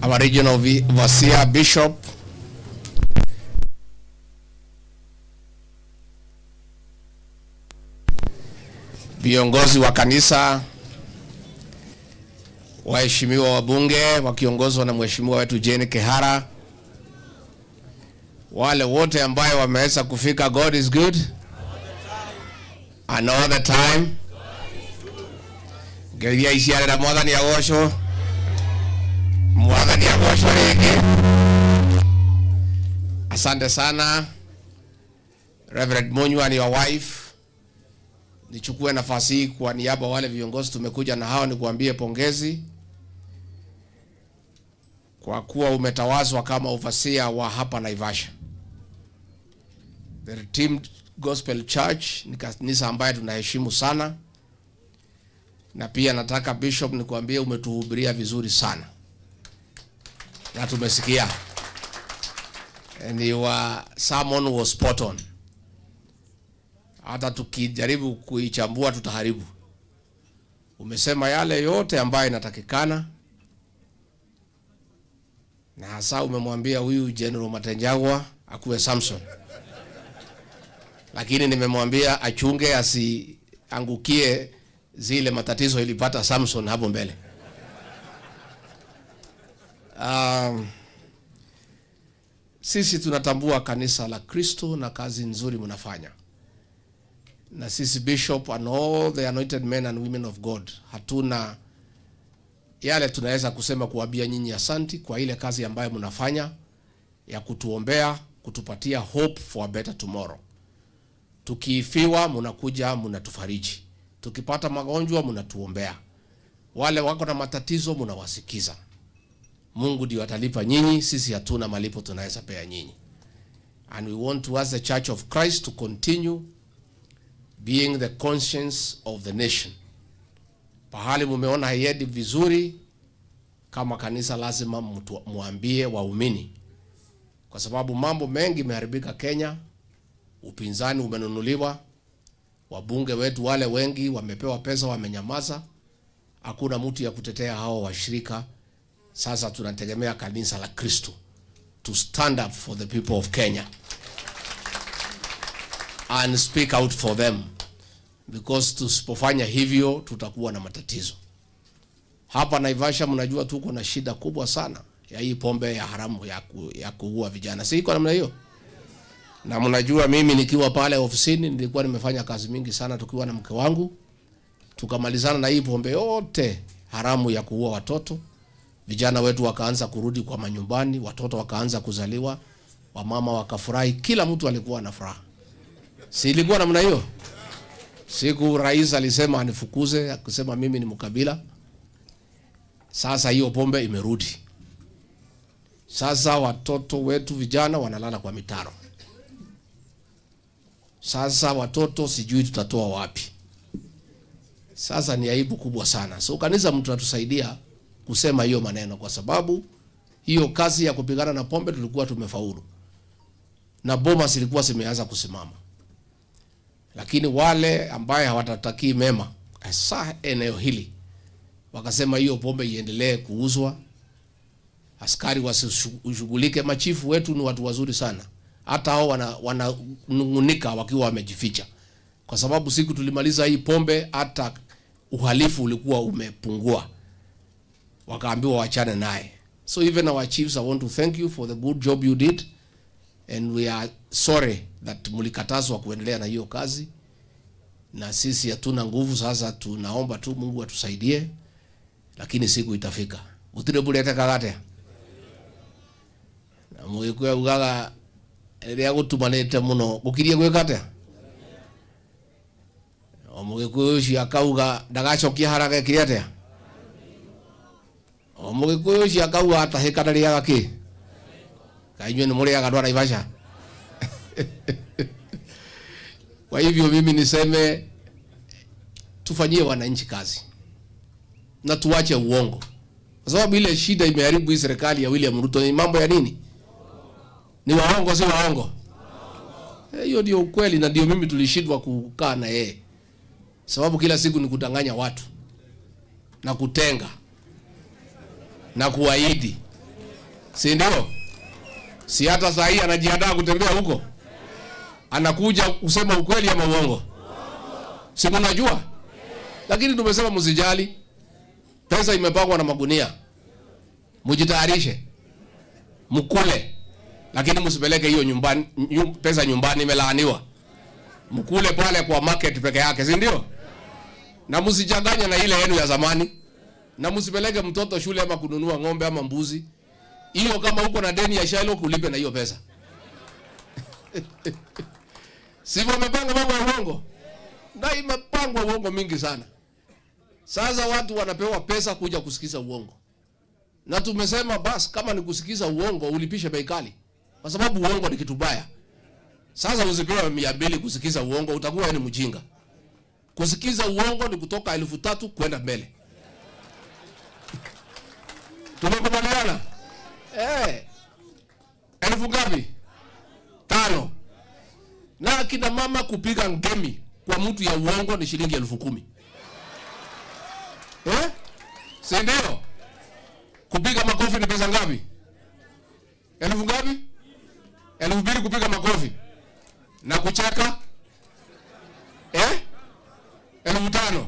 our regional overseer bishop, viongozi wa kanisa, waheshimiwa wabunge wakiongozwa na mheshimiwa wetu Jane Kihara, wale wote ambao wameweza kufika. God is good and all the time. Geria isiare na mwathani agocwo. Mwathani agocwo rĩngĩ. Asante sana Reverend Munyu and your wife. Nichukue nafasi hii kwa niaba wale viongozi tumekuja na hao nikuambie pongezi kwa kuwa umetawazwa kama overseer wa hapa Naivasha. The Redeemed Gospel Church ni kanisa ambaye tunaheshimu sana, na pia nataka bishop nikuambie umetuhubiria vizuri sana na tumesikia, and your sermon was spot on. Hata tukijaribu kuichambua tutaharibu. Umesema yale yote ambayo inatakikana, na hasa umemwambia huyu General Matenjagwa akuwe Samson. Lakini nimemwambia achunge asiangukie zile matatizo ilipata Samson hapo mbele. Sisi tunatambua kanisa la Kristo na kazi nzuri mnafanya. Na sisi bishop and all the anointed men and women of God, hatuna yale tunaweza kusema kuambia nyinyi asanti kwa ile kazi ambayo mnafanya ya kutuombea, kutupatia hope for a better tomorrow. Tukifiwa mnakuja mnatufariji. Tukipata magonjwa mnatuombea. Wale wako na matatizo mnawasikiza. Mungu ndiye atalipa nyinyi, sisi hatuna malipo tunaweza pea nyinyi. And we want to ask the Church of Christ to continue being the conscience of the nation. Pahali mumeona haiendi vizuri kama kanisa lazima muambie waumini. Kwa sababu mambo mengi yameharibika Kenya, upinzani umenunuliwa, wabunge wetu wale wengi wamepewa pesa wamenyamaza, hakuna mtu ya kutetea hao washirika. Sasa tunategemea kanisa la Kristo to stand up for the people of Kenya and speak out for them, because tusipofanya hivyo tutakuwa na matatizo. Hapa Naivasha mnajua tuko na shida kubwa sana ya hii pombe ya haramu ya kuua vijana. Si iko namna hiyo? Na mnajua mimi nikiwa pale ofisini nilikuwa nimefanya kazi mingi sana tukiwa na mke wangu. Tukamalizana na hii pombe yote haramu ya kuua watoto. Vijana wetu wakaanza kurudi kwa manyumbani, watoto wakaanza kuzaliwa, wamama wakafurahi, kila mtu alikuwa na furaha. Si ilikuwa namna hiyo? Siku rais alisema anifukuze, akisema mimi ni mkabila. Sasa hiyo pombe imerudi. Sasa watoto wetu vijana wanalala kwa mitaro. Sasa watoto sijui tutatoa wapi. Sasa ni aibu kubwa sana. So kanisa mtu atusaidia kusema hiyo maneno, kwa sababu hiyo kazi ya kupigana na pombe tulikuwa tumefaulu. Na boma zilikuwa zimeanza kusimama. Lakini wale ambaye hawatatakii mema hasa eneo hili wakasema hiyo pombe iendelee kuuzwa. Askari wasishughulike. Machifu wetu ni watu wazuri sana. Hata hao wananungunika wakiwa wamejificha. Kwa sababu siku tulimaliza hii pombe hata uhalifu ulikuwa umepungua. Wakaambiwa wachane naye. So even our chiefs, I want to thank you for the good job you did. And we are sorry that mulikatazwa kuendelea na hiyo kazi. Na sisi hatuna nguvu, sasa tunaomba tu Mungu atusaidie. Lakini siku itafika. Utire bulete kagate. Na mugikuya ugaga eria gutumanite muno gukirie gwikate. Omugikuyu cia kauga ndagacokia haraka kiriate. Omugikuyu cia kauga atahikana ria gaki. Kainyo ni muri agadwa Naivasha. Kwa hivyo mimi niseme tufanyie wananchi kazi. Na tuache uongo. Kwa sababu ile shida imeharibu hii serikali ya William Ruto ni mambo ya nini? Ni waongo, si waongo? Hiyo ndio ukweli, na ndio mimi tulishindwa kukaa na yeye. Sababu kila siku ni kudanganya watu na kutenga na kuahidi Si ndio? Si hata saa hii anajiandaa kutembea huko. Anakuja kusema ukweli ama uongo? Si mnajua? Lakini tumesema msijali. Pesa imepangwa na magunia. Mjitayarishe. Mkule. Lakini msipeleke hiyo nyumbani, pesa nyumbani imelaaniwa. Mkule pale kwa market peke yake, si ndio? Na msichanganye na ile yenu ya zamani. Na msipeleke mtoto shule ama kununua ng'ombe ama mbuzi. Hiyo kama uko na deni ya Shailo kulipe na hiyo pesa. Sivyo wamepanga mambo ya uongo? Na imepangwa uongo mingi sana. Sasa watu wanapewa pesa kuja kusikiza uongo. Na tumesema basi kama ni kusikiza uongo ulipishe bei kali. Kwa sababu uongo ni kitu baya. Sasa usipewe 200 kusikiza uongo, utakuwa ni mjinga. Kusikiza uongo ni kutoka 3,000 kwenda mbele. Tumekubaliana? 1,000 ngapi? 5. Na kina mama kupiga ngemi kwa mtu ya uongo ni shilingi 10,000. Si ndio? Kupiga makofi ni pesa ngapi? 1,000 ngapi? 2,000 kupiga makofi. Na kucheka? 5,000.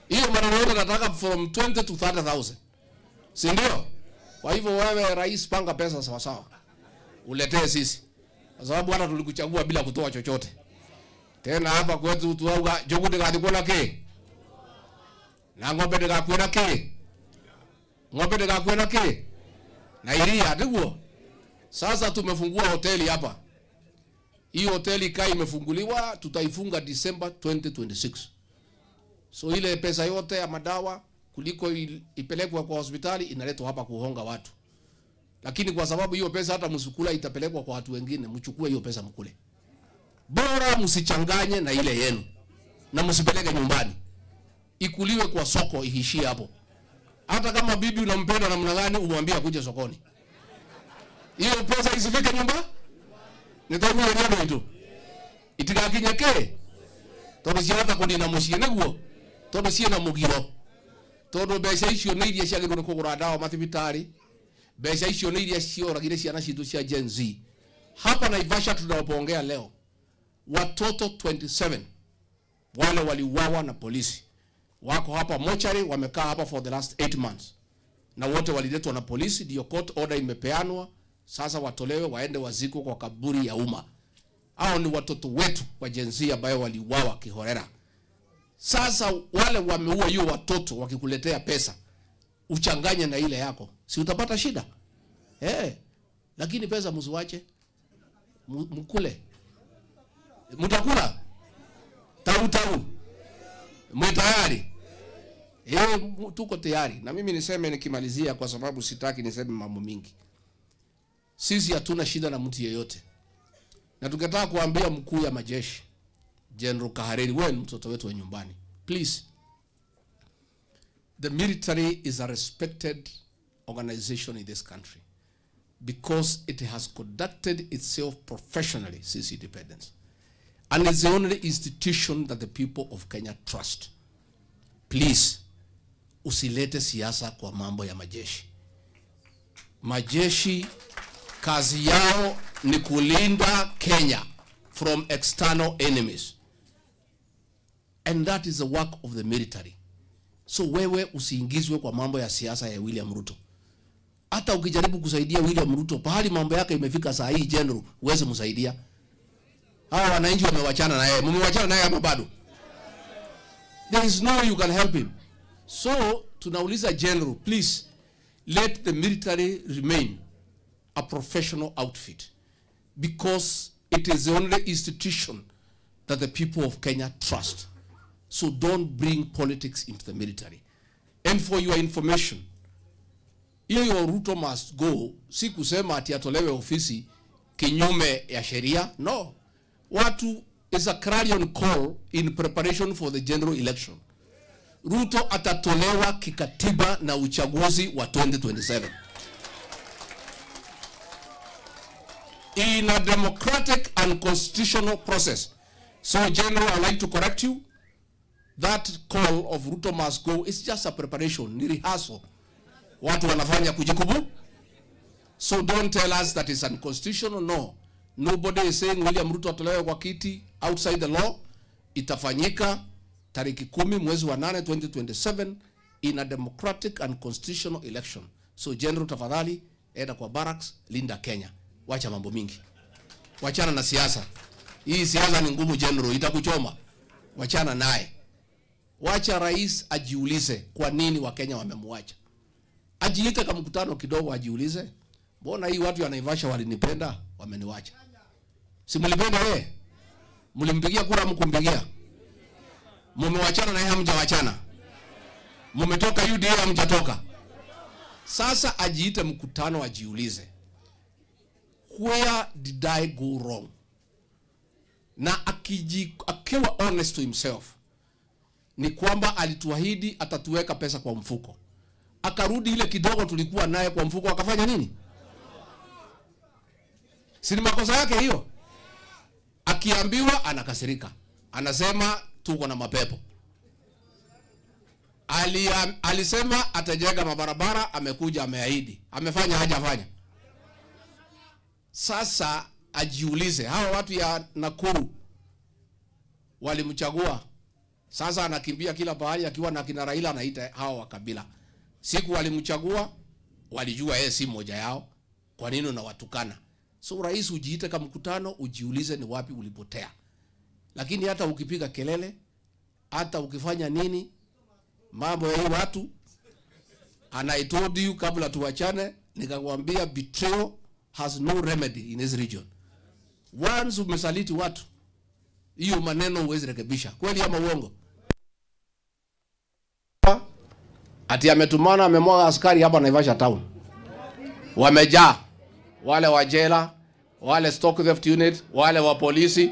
Hiyo maneno yote nataka from 20 to 30,000. Si ndio? Kwa hivyo wewe rais, panga pesa sawa sawa. Uletee sisi. Kwa sababu hata tulikuchagua bila kutoa chochote. Tena hapa kwetu tuauga jogo ndikadikona ke. Na ng'ombe ndikakwena ke. Ng'ombe ndikakwena ke. Na iria ndiguo. Sasa tumefungua hoteli hapa. Hii hoteli kai imefunguliwa, tutaifunga December 2026. So ile pesa yote ya madawa kuliko ipelekwa kwa hospitali inaletwa hapa kuhonga watu. Lakini kwa sababu hiyo pesa hata msukula itapelekwa kwa watu wengine, mchukue hiyo pesa mkule. Bora msichanganye na ile yenu. Na msipeleke nyumbani. Ikuliwe kwa soko, ihishie hapo. Hata kama bibi unampenda namna gani, umwambie akuje sokoni. Hiyo pesa isifike nyumba? Nitamu yenyewe ndio. Itikakinyeke. Todo ciata kundina muciĩ niguo. Todo ciena mugiro. Todo mbeca icio nĩ iria ciagĩrĩirwo kũgũra ndawa mathibitarĩ. Mbeca icio nĩ iria cioragire ciana citu cia Gen Z. Hapa Naivasha tunapoongea leo, watoto 27 wale waliuawa na polisi wako hapa mochari, wamekaa hapa for the last 8 months. Na wote waliletwa na polisi, ndio court order imepeanwa. Sasa watolewe waende waziko kwa kaburi ya umma. Hao ni watoto wetu wa Gen Z ambao waliuawa kiholela. Sasa wale wameua hiyo watoto wakikuletea pesa, uchanganye na ile yako, si utapata shida? Lakini pesa msiwache. Mkule. Mtakula. Taru. Mtayari? Tuko tayari. Na mimi niseme nikimalizia, kwa sababu sitaki niseme mambo mingi. Sisi hatuna shida na mtu yeyote. Na tungetaka kuambia mkuu ya majeshi General Kahariri, wewe mtoto wetu wa nyumbani, please. The military is a respected organization in this country because it has conducted itself professionally since independence. And it's the only institution that the people of Kenya trust. Please, usilete siasa kwa mambo ya majeshi. Majeshi kazi yao ni kulinda Kenya from external enemies. And that is the work of the military. So wewe usiingizwe kwa mambo ya siasa ya William Ruto. Hata ukijaribu kusaidia William Ruto, pahali mambo yake imefika saa hii general, uweze msaidia. Hawa wananchi wamewachana na yeye. Mmewachana na yeye ama bado? There is no way you can help him. So tunauliza general, please let the military remain a professional outfit, because it is the only institution that the people of Kenya trust. So don't bring politics into the military. And for your information, hiyo Ruto must go, si kusema ati atolewe ofisi kinyume ya sheria. No. Watu is a clarion call in preparation for the general election. Ruto atatolewa kikatiba na uchaguzi wa 2027. In a democratic and constitutional process. So General, I'd like to correct you. That call of Ruto must go is just a preparation, ni rehearsal. Watu wanafanya kujikubu. So don't tell us that is unconstitutional. No. Nobody is saying William Ruto atolewe kwa kiti outside the law. Itafanyika tariki 10 mwezi wa 8 2027 in a democratic and constitutional election. So General, tafadhali enda kwa barracks, linda Kenya. Wacha mambo mingi. Wachana na siasa. Hii siasa ni ngumu General, itakuchoma. Wachana naye. Wacha rais ajiulize kwa nini Wakenya wamemwacha. Ajiite kama mkutano kidogo ajiulize, mbona hii watu ya Naivasha walinipenda, wameniwacha. Si mlipenda yeye? Mlimpigia kura mkumpigia? Mmewachana na yeye hamjawachana? Mmetoka UDA hamjatoka? Sasa ajiite mkutano ajiulize, where did I go wrong? Na akiwa honest to himself, ni kwamba alituahidi atatuweka pesa kwa mfuko. Akarudi ile kidogo tulikuwa naye kwa mfuko akafanya nini? Si ni makosa yake hiyo? Akiambiwa anakasirika. Anasema tuko na mapepo. Alisema atajenga mabarabara, amekuja ameahidi. Amefanya hajafanya? Sasa ajiulize, hawa watu ya Nakuru walimchagua. Sasa anakimbia kila pahali akiwa na kina Raila, anaita hawa wa kabila. Siku walimchagua, walijua yeye si mmoja yao. Kwa nini unawatukana? So rais ujiite kama mkutano, ujiulize ni wapi ulipotea. Lakini hata ukipiga kelele, hata ukifanya nini, mambo ya watu, and I told you kabla tuachane, nikakwambia betrayal has no remedy in this region. Once umesaliti watu, hiyo maneno huwezi rekebisha. Kweli ama uongo? Ati ametumana amemwaga askari hapa Naivasha town. Wamejaa wale wa jela, wale stock theft unit, wale wa polisi.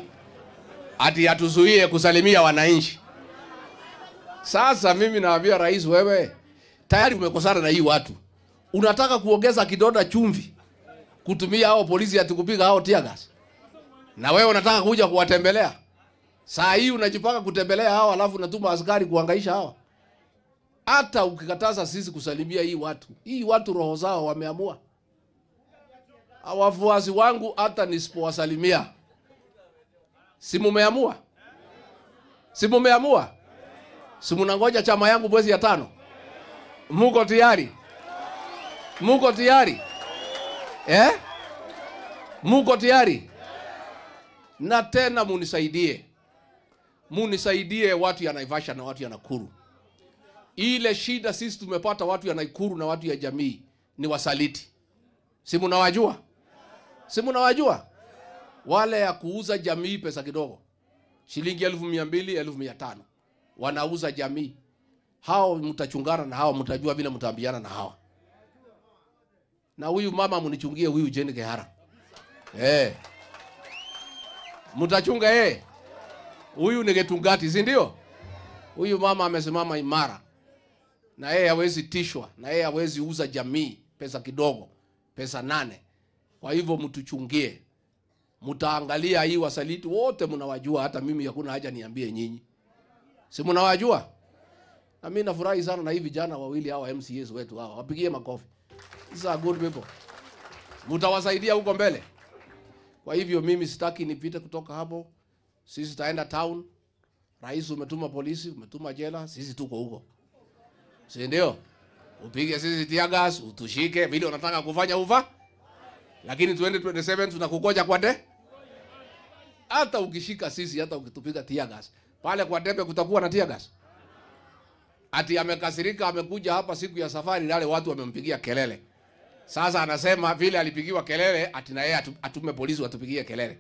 Ati atuzuie kusalimia wananchi. Sasa mimi naambia rais, wewe tayari umekosana na hii watu. Unataka kuongeza kidonda chumvi kutumia hao polisi atikupiga hao tear gas. Na wewe unataka kuja kuwatembelea. Saa hii unajipanga kutembelea hao alafu unatuma askari kuhangaisha hao. Hata ukikataza sisi kusalimia hii watu roho zao wameamua. Wafuasi wangu hata nisipowasalimia, si mumeamua? Si mumeamua? Si mnangoja chama yangu mwezi ya 5? Muko tayari? Muko tayari? Muko tayari? Na tena munisaidie watu ya Naivasha na watu ya Nakuru. Ile shida sisi tumepata watu ya Nakuru na watu ya jamii ni wasaliti. Si mnawajua? Si mnawajua? Wale ya kuuza jamii pesa kidogo. Shilingi 1200, 1500. Wanauza jamii. Hao mtachungana na hao, mtajua vile mtaambiana na hao. Na huyu mama munichungie huyu Jane Kehara. Mtachunga huyu ni Getungati, si ndio? Huyu mama amesimama imara. Na yeye hawezi tishwa, na yeye hawezi uza jamii pesa kidogo, pesa 8. Kwa hivyo mtuchungie. Mtaangalia hii wasaliti wote mnawajua, hata mimi hakuna haja niambie nyinyi. Si mnawajua? Na mimi nafurahi sana na hivi vijana wawili hawa MCAs wetu hawa. Wapigie makofi. These are good people. Mtawasaidia huko mbele. Kwa hivyo mimi sitaki nipite kutoka hapo. Sisi tutaenda town. Rais umetuma polisi, umetuma jela, sisi tuko huko. Si ndio? Upige sisi tear gas, utushike vile unataka kufanya uva. Lakini 2027 tunakukoja kwa de. Hata ukishika sisi, hata ukitupiga tear gas, pale kwa debe kutakuwa na tear gas. Ati amekasirika, amekuja hapa siku ya safari, wale watu wamempigia kelele. Sasa anasema vile alipigiwa kelele, ati na yeye atume polisi watupigie kelele.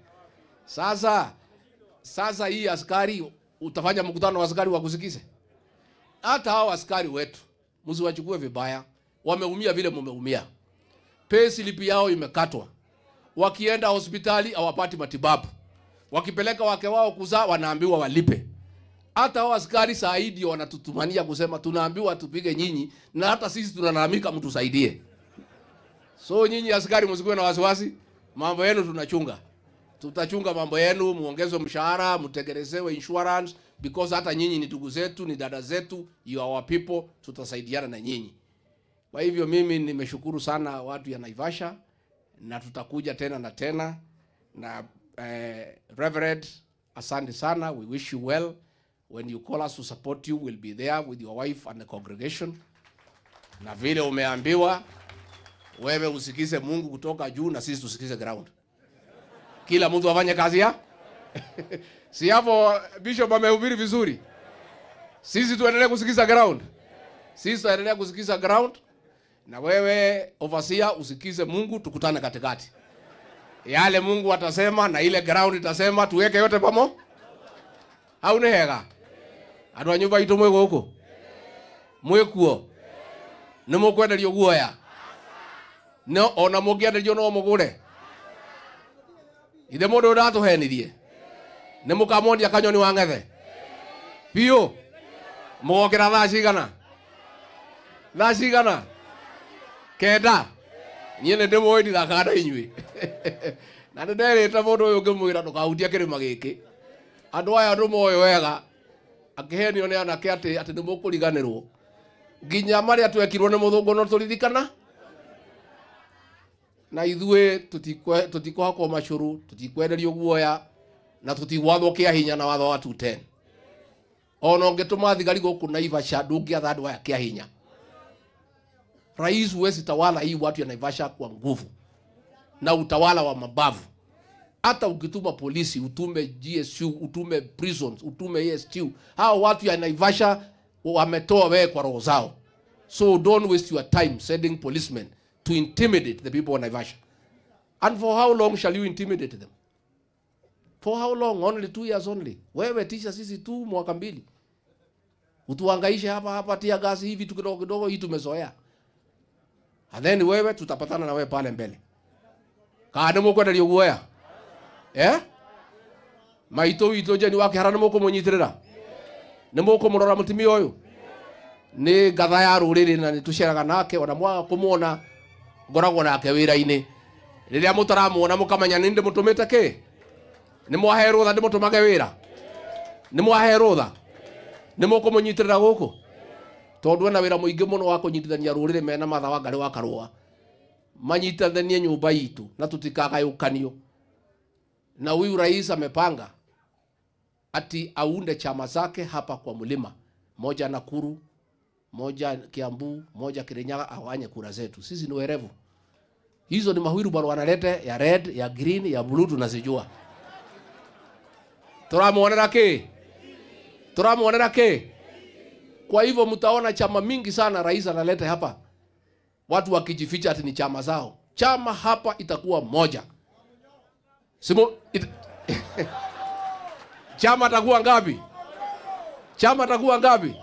Sasa hii askari, utafanya mkutano wa askari wakusikize? Hata hao askari wetu msiwachukue vibaya, wameumia vile mumeumia. Payslip yao imekatwa. Wakienda hospitali hawapati matibabu. Wakipeleka wake wao kuzaa wanaambiwa walipe. Hata hao askari saidi wanatutumania kusema tunaambiwa tupige nyinyi, na hata sisi tunalalamika mtusaidie. So nyinyi askari msikuwe na wasiwasi, mambo yenu tunachunga. Tutachunga mambo yenu, muongezwe mshahara, mtegerezewe insurance, because hata nyinyi ni ndugu zetu, ni dada zetu, you are our people, tutasaidiana na nyinyi. Kwa hivyo mimi nimeshukuru sana watu ya Naivasha, na tutakuja tena na tena. Na Reverend, asante sana, we wish you well. When you call us to support you, we'll be there with your wife and the congregation. Na vile umeambiwa, wewe usikize Mungu kutoka juu na sisi tusikize ground. Kila mtu afanye kazi ya. Si hapo Bishop amehubiri vizuri. Sisi tuendelee kusikiza ground. Sisi tuendelee kusikiza ground. Na wewe overseer usikize Mungu, tukutane katikati. Yale Mungu atasema na ile ground itasema, tuweke yote pamoja. Haune hega. Andu a nyumba itu mwego huko. Mwekuo. Nimo kwenderio guoya. No ona mugienderio no mugure. Ithe mundu ndatuhenirie. Nimukamondia kanyoni wa ngethe. Biyo. Mugokira thaa cigana. Thaa cigana. Kenda. Niene ndimo ndi thakada inyui. Na nderete mundu uyu ngimwira ndukahutia kirima giki. Andu aya ndu moyo wega. Akihenio ni anake ati nimukuriganirwo. Nginya maria twekirwo ni muthungu no turirikana. Na ithue tutikohakwo macuru, tutikwenderio guoya, na tutigwathwo kia hinya na watho wa 210. Ona ungetuma thigari guku Naivasha ndungiatha andu aya kia hinya. Rais huwezi tawala hii watu ya Naivasha kwa nguvu na utawala wa mabavu. Hata ukituma polisi, utume GSU, utume prisons, utume ESTU, hao watu ya Naivasha wametoa wewe kwa roho zao. So don't waste your time sending policemen to intimidate the people of Naivasha. And for how long shall you intimidate them? For how long? Only 2 years only. Wewe tisha sisi tu mwaka 2. Utuhangaishe hapa tia gasi hivi kidogo kidogo, hii tumezoea. And then wewe tutapatana na wewe pale mbele. Kaade mo kwenda guoya. Maito ito je ni wake harana mo ko munyitirira. Ni mo ko murora mutimi oyu. Ni gatha ya ruriri na nitusheraga nake ona mwa kumuona ngoragwo nake wira-ini. Riria mutaramuona mukamenya ninde mutumite ki? Ni mwaherwo tha ndimutumage wira. Ni mwaherwo tha. Ni mo ko munyitirira guku. Tondu na wira muingi muno wa kunyitithania ruriri mena matha wa ngari wa karua. Manyitithanie nyumba itu na tutikagayukanio. Na huyu rais amepanga ati aunde chama zake hapa kwa mlima. Moja Nakuru, moja Kiambu, moja Kirinyaga, awanye kura zetu. Sisi ni werevu. Hizo ni mahuiru bado wanalete ya red, ya green, ya blue tunazijua. Turamuonera ke? Turamuonera ke? Kwa hivyo mtaona chama mingi sana rais analeta hapa. Watu wakijificha ati ni chama zao. Chama hapa itakuwa moja. Chama takuwa ngapi? Chama takuwa ngapi?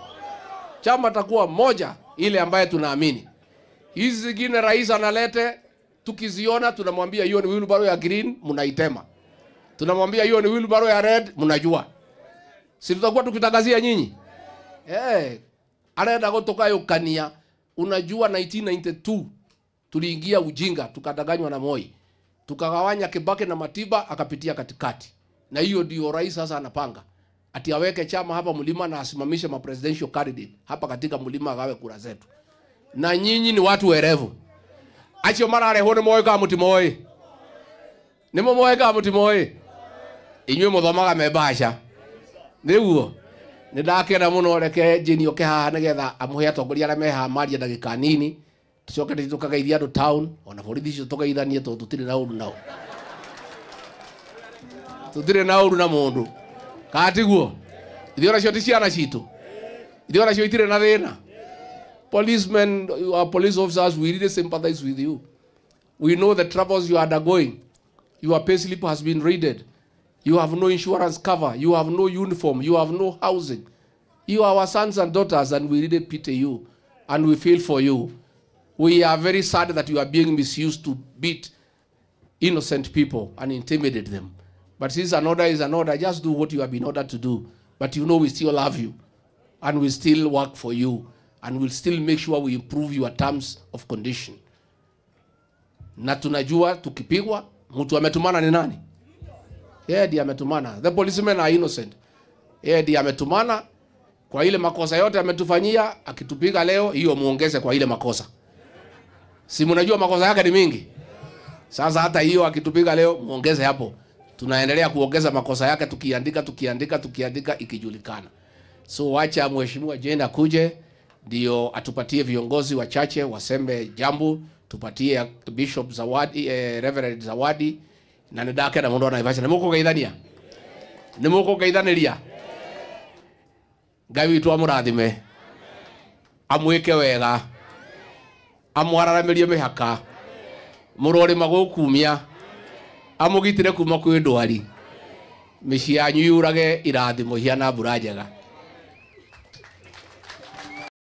Chama takuwa moja, ile ambaye tunaamini. Hizi zingine rais analete, tukiziona tunamwambia hiyo ni wheelbarrow ya green, mnaitema. Tunamwambia hiyo ni wheelbarrow ya red, mnajua. Si tutakuwa tukitangazia nyinyi? Anaenda kutoka yokania. Unajua 1992 tuliingia ujinga, tukadanganywa na Moi. Tukagawanya Kibaki na Matiba akapitia katikati. Na hiyo ndio rais sasa anapanga. Ati aweke chama hapa mlima na asimamishe ma presidential candidate hapa katika mlima agawe kura zetu. Na nyinyi ni watu werevu. Acho marare hone moyo kama mutimoe. Nimo moyo kama mutimoe. Inywe muthomaga mebasha. Niguo. Nindakena muno reke jini oke haha nigetha amuhe atongoria ara meha maria ndagika nini. Tucoke tukageithia andu town, ona borithi icio tugeithanie to tutire na uru nao. Tutire na uru na mundu. Katiguo. Ithiora cio ti ciana citu. Ithiora cio itire na thina. Policemen, our police officers, we really sympathize with you. We know the troubles you are undergoing. Your payslip has been raided. You have no insurance cover. You have no uniform. You have no housing. You are our sons and daughters, and we really pity you. And we feel for you. We are very sad that you are being misused to beat innocent people and intimidate them. But since an order is an order, just do what you have been ordered to do. But you know we still love you. And we still work for you. And we'll still make sure we improve your terms of condition. Na tunajua tukipigwa, mtu ametumana ni nani? Yeye ndiye ametumana. The policemen are innocent. Yeye ndiye ametumana kwa ile makosa yote ametufanyia, akitupiga leo hiyo muongeze kwa ile makosa. Si mnajua makosa yake ni mingi. Sasa hata hiyo akitupiga leo muongeze hapo. Tunaendelea kuongeza makosa yake tukiandika ikijulikana. So wacha mheshimiwa Jane akuje ndio atupatie viongozi wachache waseme jambo, tupatie Bishop Zawadi, Reverend Zawadi na ndake na mundu anaivasha. Nimuko geithaniria. Ngai witu amurathime. Amwike wega. Amwararamirie mihaka. Murori magukumia. Amugitire kuma kwi ndwari. Mĩciĩ yanyu yurage irathimo hiana mbura njega.